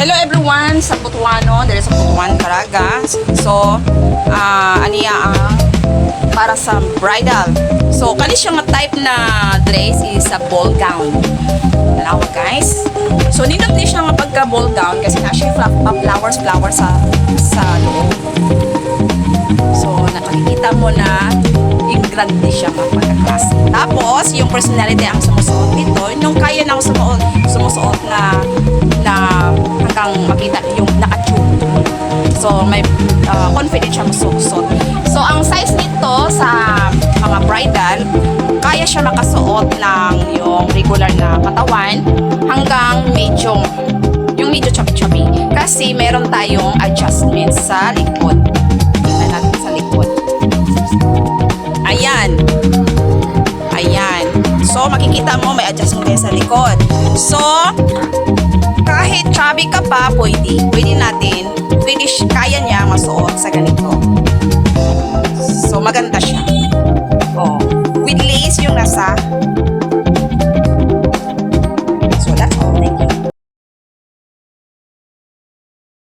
Hello everyone sa Butuano, dahil sa Butuan, Caraga. So, aniya ang para sa bridal. So, kani siya nga type na dress is a ball gown. Tanawa guys. So, nindot ni siya nga pagka ball gown kasi na siya flowers sa loob. So, nakikita mo na grande siya kapag klase. Tapos, yung personality ang sumusuot dito, yung kaya nang sumusuot na hanggang makita yung naka-tube. So, may confident siya masusuot. So, ang size nito sa mga bridal, kaya siya makasuot ng yung regular na katawan hanggang medyo, yung medyo chubby-chubby. Kasi meron tayong adjustment sa likod. Tingnan natin sa likod. Ayan. Ayan. So, makikita mo may adjustment din sa likod. So, kahit chubby ka pa, pwede natin, kaya niya masuot sa ganito.